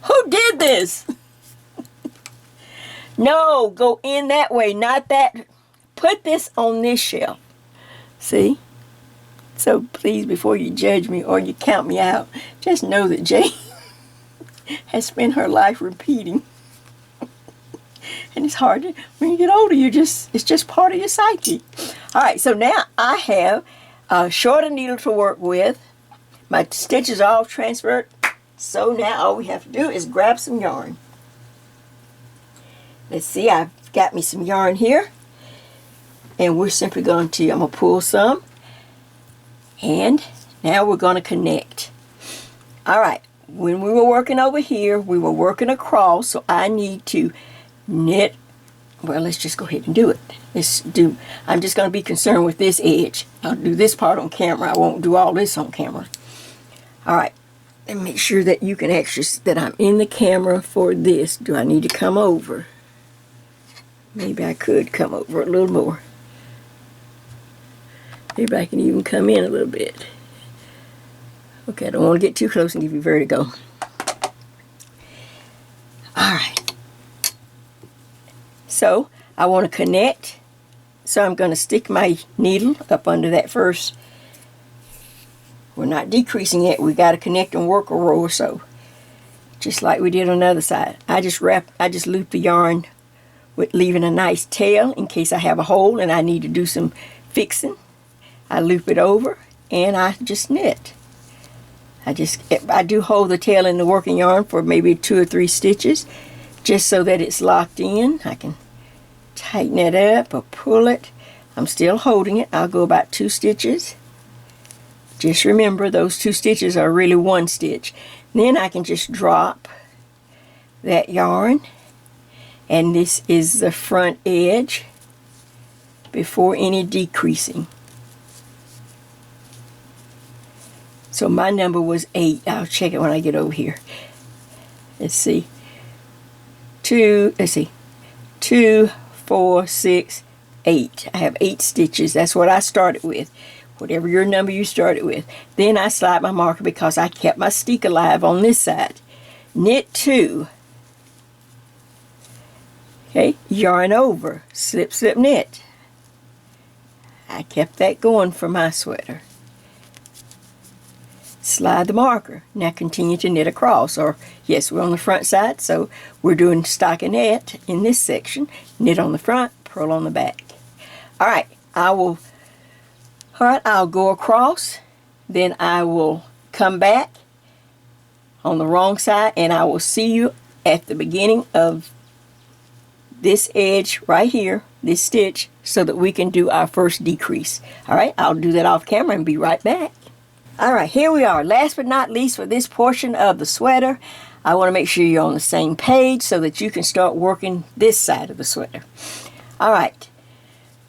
Who did this? No, go in that way, not that. Put this on this shelf. See? So please, before you judge me or you count me out, just know that Jane has spent her life repeating. And it's hard to, when you get older, it's just part of your psyche. All right, so now I have a shorter needle to work with. My stitches are all transferred. So now all we have to do is grab some yarn. Let's see, I've got me some yarn here. And we're simply I'm going to pull some. And now we're going to connect. All right, when we were working over here, we were working across, so I need to knit. Well, let's just go ahead and do it. I'm just going to be concerned with this edge. I'll do this part on camera. I won't do all this on camera. All right, and make sure that you can actually, that I'm in the camera for this. Do I need to come over? Maybe I could come over a little more. Maybe I can even come in a little bit. Okay, I don't want to get too close and give you vertigo. Alright. So, I want to connect. So I'm going to stick my needle up under that first. We're not decreasing yet. We got to connect and work a row or so. Just like we did on the other side. I just loop the yarn with leaving a nice tail in case I have a hole and I need to do some fixing. I loop it over and I just knit. I do hold the tail in the working yarn for maybe 2 or 3 stitches just so that it's locked in. I can tighten it up or pull it. I'm still holding it. I'll go about 2 stitches. Just remember those 2 stitches are really 1 stitch. Then I can just drop that yarn, and this is the front edge before any decreasing. So my number was 8. I'll check it when I get over here. Let's see. 2, 4, 6, 8. I have 8 stitches. That's what I started with. Whatever your number you started with. Then I slide my marker because I kept my stick alive on this side. Knit 2. Okay, yarn over. Slip, slip, knit. I kept that going for my sweater. Slide the marker. Now continue to knit across. Or, yes, we're on the front side, so we're doing stockinette in this section. Knit on the front, purl on the back. Alright, I'll go across, then I will come back on the wrong side, and I will see you at the beginning of this edge right here, this stitch, so that we can do our first decrease. Alright, I'll do that off camera and be right back. Alright, here we are. Last but not least for this portion of the sweater, I want to make sure you're on the same page so that you can start working this side of the sweater. Alright,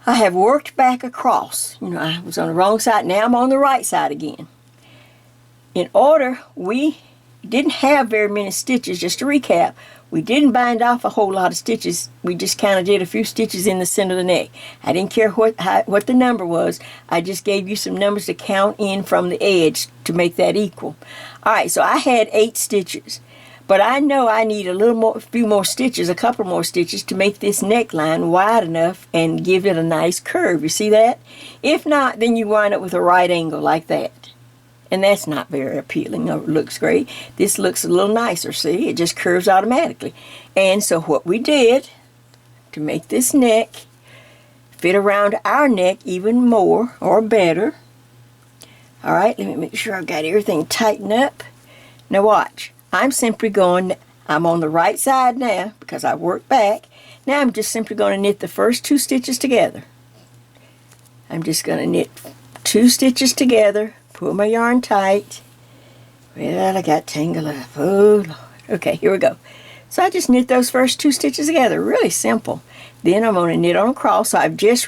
I have worked back across. You know, I was on the wrong side, now I'm on the right side again. In order, we didn't have very many stitches. Just to recap, we didn't bind off a whole lot of stitches. We just kind of did a few stitches in the center of the neck. I didn't care what the number was. I just gave you some numbers to count in from the edge to make that equal. Alright, so I had 8 stitches. But I know I need a few more stitches, a couple more stitches to make this neckline wide enough and give it a nice curve. You see that? If not, then you wind up with a right angle like that. And that's not very appealing or looks great. This looks a little nicer, see? It just curves automatically. And so what we did to make this neck fit around our neck even more or better. Alright, let me make sure I've got everything tightened up. Now watch. I'm on the right side now because I worked back. Now I'm just simply going to knit the first 2 stitches together. I'm just going to knit 2 stitches together. Pull my yarn tight. Well, I got tangled up. Oh, Lord. Okay, here we go. So I just knit those first 2 stitches together. Really simple. Then I'm going to knit on across. So I've just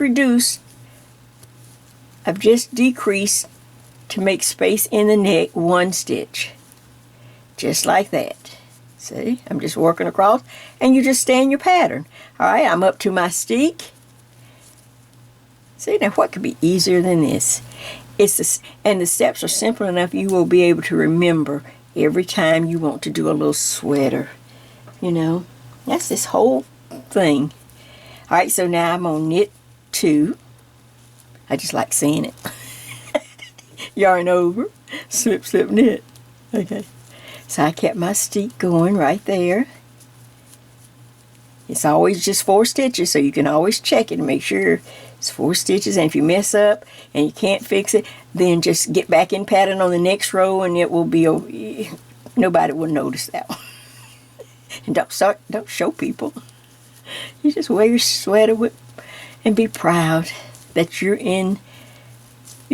decreased to make space in the neck 1 stitch. Just like that. See, I'm just working across, and you just stay in your pattern. All right, I'm up to my steek. See, now what could be easier than this? And the steps are simple enough you will be able to remember every time you want to do a little sweater. You know, that's this whole thing. All right, so now I'm going to knit 2. I just like saying it. Yarn over, slip, slip, knit. Okay, so I kept my steek going right there. It's always just 4 stitches, so you can always check it and make sure it's 4 stitches. And if you mess up and you can't fix it, then just get back in pattern on the next row, and it will be nobody will notice that one. And don't show people. You just wear your sweater and be proud that you're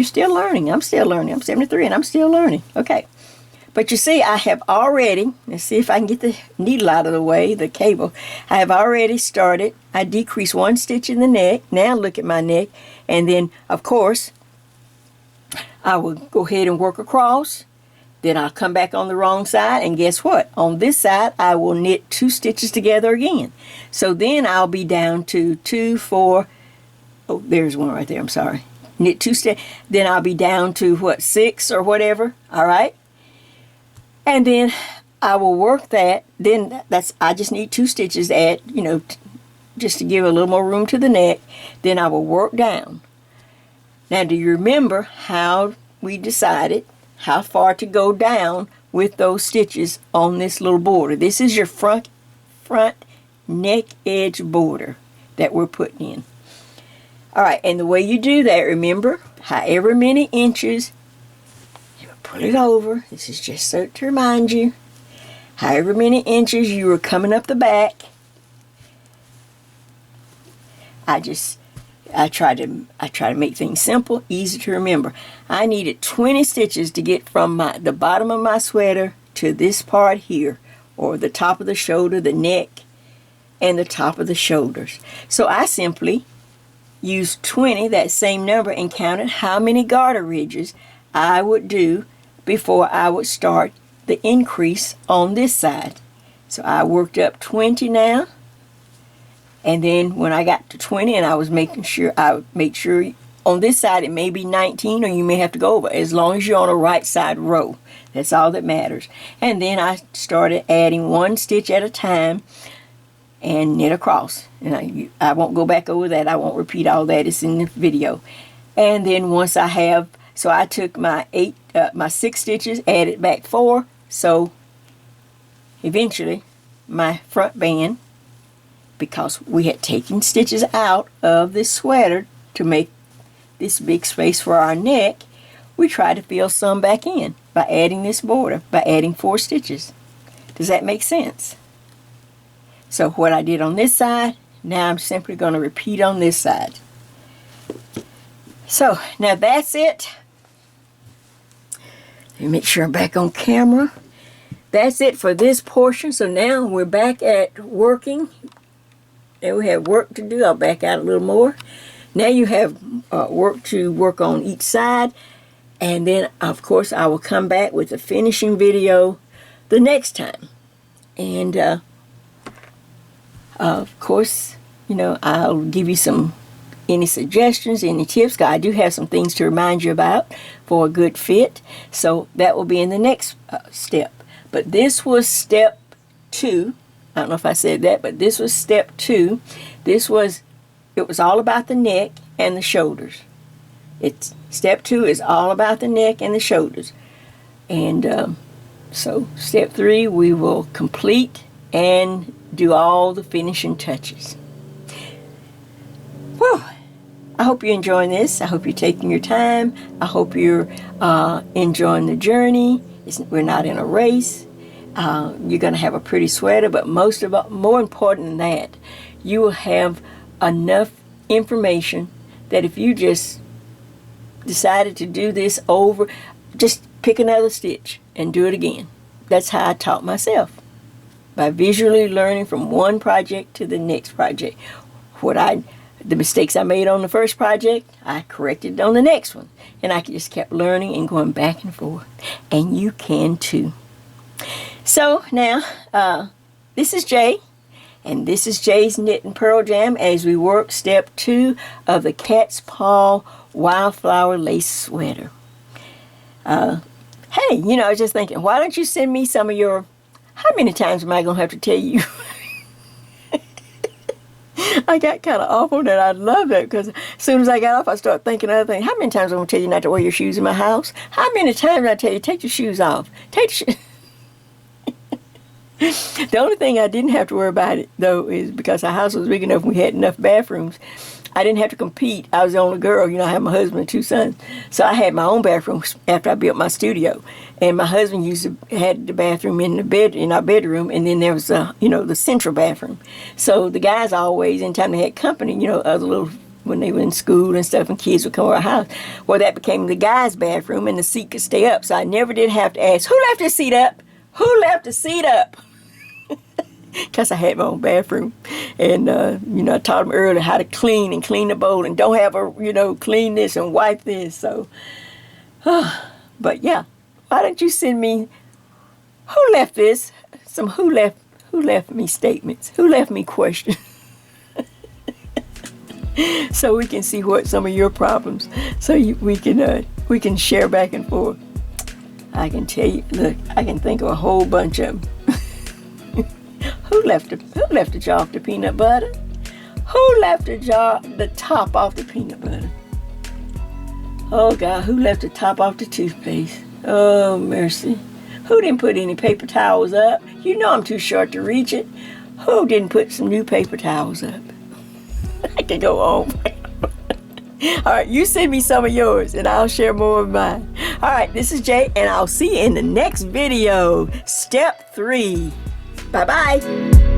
still learning. I'm still learning. I'm 73 and I'm still learning. Okay. But you see, I have already, let's see if I can get the needle out of the way, the cable. I have already started. I decreased 1 stitch in the neck. Now look at my neck. And then, of course, I will go ahead and work across. Then I'll come back on the wrong side. And guess what? On this side, I will knit 2 stitches together again. So then I'll be down to 2, 4. Oh, there's one right there. I'm sorry. Knit 2 stitches. Then I'll be down to, what, 6 or whatever. All right? And then I will work that. Then I just need 2 stitches at, just to give a little more room to the neck. Then I will work down. Now, do you remember how we decided how far to go down with those stitches on this little border? This is your front neck edge border that we're putting in. All right, and the way you do that, remember, however many inches, pull it over. This is just so to remind you. However many inches you are coming up the back. I try to make things simple, easy to remember. I needed 20 stitches to get from the bottom of my sweater to this part here, or the top of the shoulder, the neck, and the top of the shoulders. So I simply used 20, that same number, and counted how many garter ridges I would do before I would start the increase on this side. So I worked up 20 now, and then when I got to 20, and I was making sure, I would make sure on this side it may be 19, or you may have to go over, as long as you're on a right side row. That's all that matters. And then I started adding 1 stitch at a time and knit across. And I won't go back over that. I won't repeat all that. It's in the video. And then once I have, so I took my 6 stitches, added back 4. So eventually my front band, because we had taken stitches out of this sweater to make this big space for our neck, we tried to fill some back in by adding this border, by adding 4 stitches. Does that make sense? So what I did on this side, now I'm simply going to repeat on this side. So now that's it. Let me make sure I'm back on camera. That's it for this portion. So now we're back at working. Now we have work to do. I'll back out a little more. Now you have work to work on each side. And then, of course, I will come back with a finishing video the next time. And, of course, I'll give you any suggestions, any tips. 'Cause I do have some things to remind you about for a good fit. So that will be in the next step. But this was step 2. I don't know if I said that, but this was step 2. It was all about the neck and the shoulders. Step 2 is all about the neck and the shoulders. And so step 3, we will complete and do all the finishing touches. Whew. I hope you're enjoying this. I hope you're taking your time. I hope you're enjoying the journey. We're not in a race. You're going to have a pretty sweater, but more important than that, you will have enough information that if you just decided to do this over, just pick another stitch and do it again. That's how I taught myself, by visually learning from one project to the next project. The mistakes I made on the first project, I corrected on the next one. And I just kept learning and going back and forth. And you can too. So now, this is Jay, and this is Jay's Knit and Purl Jam as we work step 2 of the Cat's Paw Wildflower Lace Sweater. Hey, you know, I was just thinking, why don't you send me some of your... How many times am I going to have to tell you? I got kind of awful that I love it because as soon as I got off, I started thinking other things. How many times am I going to tell you not to wear your shoes in my house? How many times did I tell you, take your shoes off? Take your shoes... The only thing I didn't have to worry about it, though, is because our house was big enough and we had enough bathrooms. I didn't have to compete. I was the only girl. You know, I had my husband and 2 sons. So I had my own bathroom after I built my studio. And my husband had the bathroom in our bedroom, and then there was, the central bathroom. So the guys always, anytime they had company, you know, other little, when they were in school and stuff and kids would come to our house, well, that became the guys' bathroom and the seat could stay up. So I never did have to ask, who left the seat up? Who left the seat up? Because I had my own bathroom. And, I taught them earlier how to clean the bowl and don't have clean this and wipe this. So, but yeah, why don't you send me who left this? Who left me statements? Who left me questions? So we can see what some of your problems, so we can share back and forth. I can tell you, look, I can think of a whole bunch of them. Who left the jar off the peanut butter? Who left the top off the peanut butter? Oh God, who left the top off the toothpaste? Oh mercy. Who didn't put any paper towels up? You know I'm too short to reach it. Who didn't put some new paper towels up? I can go on. All right, you send me some of yours and I'll share more of mine. All right, this is Jay, and I'll see you in the next video. Step 3. Bye-bye.